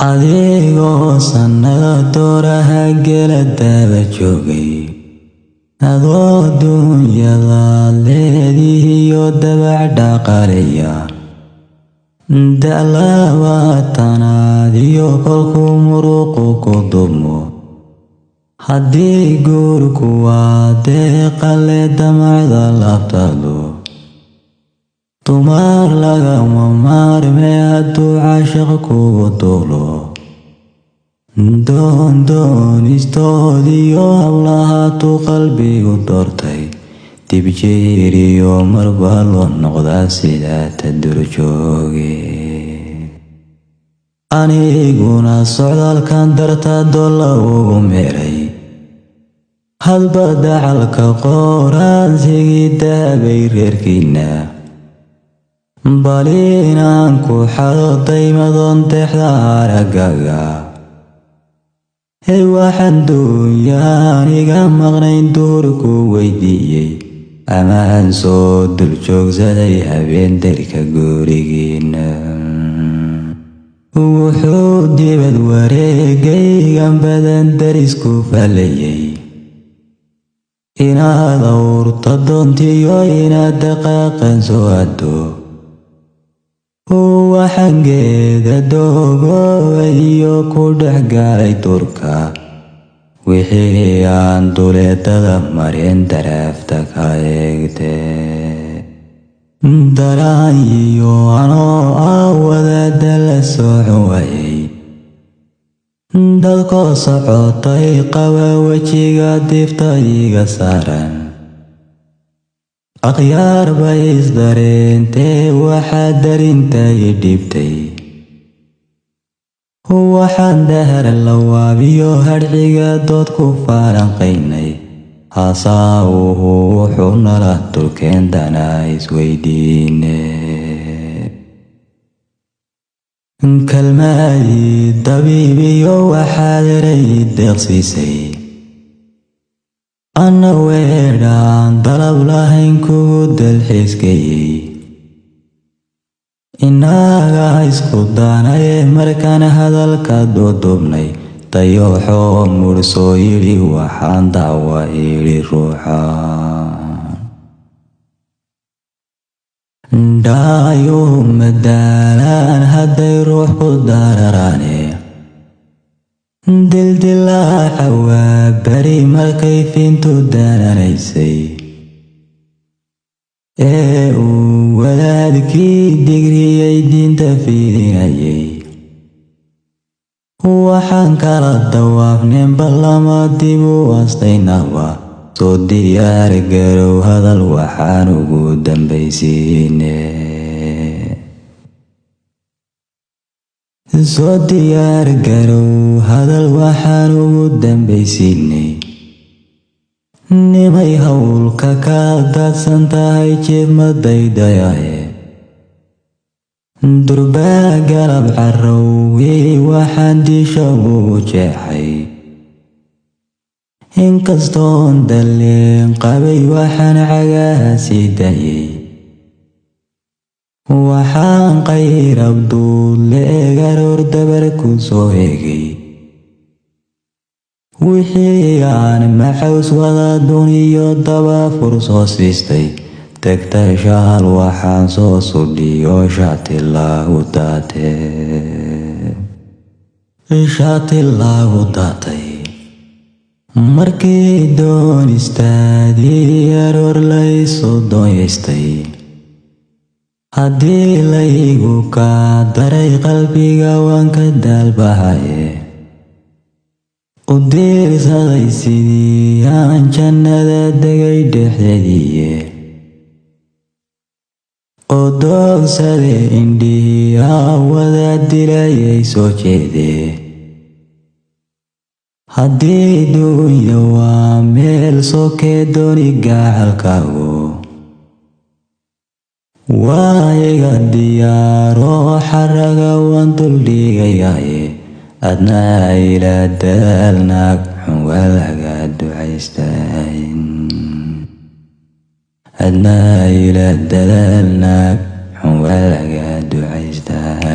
adigoo sannado dooraha gela daba joogay adoo dunyada leedihiyo dabac dhaqaaleya da'labaatanaad iyo kolkuu muruqu ku dumo haddii guurku waa deeqale damacda labtado dumar lagama maarme hadduu caashiq kugu duulo doonistoodiyo hablahaatu qalbigu doortay dib jeeriyo marba loo noqdaa sidaa tadurjooge aniguna socdaalkan dartaa dolla ugu meeray hadba dacalka qooraansigii dahabay reerkiina bal inaan ku xado daymadoon deexda aragaga waxaan duunyaan iga maqnayn duurku weydiiyey amaan soo dul joogsaday habeen darka gurigiina wuxuu dibad wareegaygan badan darisku falayay inaad awrta doontiyo inaad dhaqaaqan soo addo waxaan geeda doogooba iyo ku dhex gaalay durka wixii aan duleedada marin daraafta ka eegte daraan iyo anoo wadaada la socon waayay dadkoo socotay qaba wejiga difta iga saaran akhyaar bay isdareentee waxaa darintay dhibtay waxaan dahar lawaabiyo hadhciga dood ku faalanqaynay hasaawuhu wuxuu nala dulkeendana isweydiine kalmaadii dabiibiyo waxaad eray deeqsiisay anna weedhaan dalab lahayn kugu dalxiiskayey innaga isku daanaye markaan hadalka duuduubnay dayooxoo mursoo yidhi waxaan dacwa idhi ruuxa dhaayu madaalaan hadday ruux ku dararaane dildilaaca waa beri markay fiintu daananaysay uu wadaadkii digriyey diinta fiidinayay waxaan kala dawaafneen ballama dib u astaynaba soo diyaar garow hadal waxaan ugu dambaysiine soo diyaar garow hadal waxaan ugu dambaysiinay nimay howlka ka daadsan tahay jeebmadaydayae durbaa galab carowgii waxaan diisha ugu jeexay inkastoon dalleen qabay waxaan cagaha sii dayay waxaan qayrab duudle garoor dabar ku soo eegay wixii aan maxaws wada duniyo daba fur soo siistay tagta shaal waxaan soo sudhiyo shaati laagu daatay markii doonistaadii aroor laysu doonyaystay haddii laygu kaa daray qalbiga waan ka daalbahaye u diirsaday sidii aan jannada degay dhexdeediiye oo doogsaday indhihii wada dilayay soo jeedee haddii duunya waa meel sokee dooni gacalkaagu waa iga diyaaroo xaraga waan duldhigayaye adna ila dadaalnaag xun waa laga ducaystayn adna ila dadaalnaag xun waa laga ducaystayn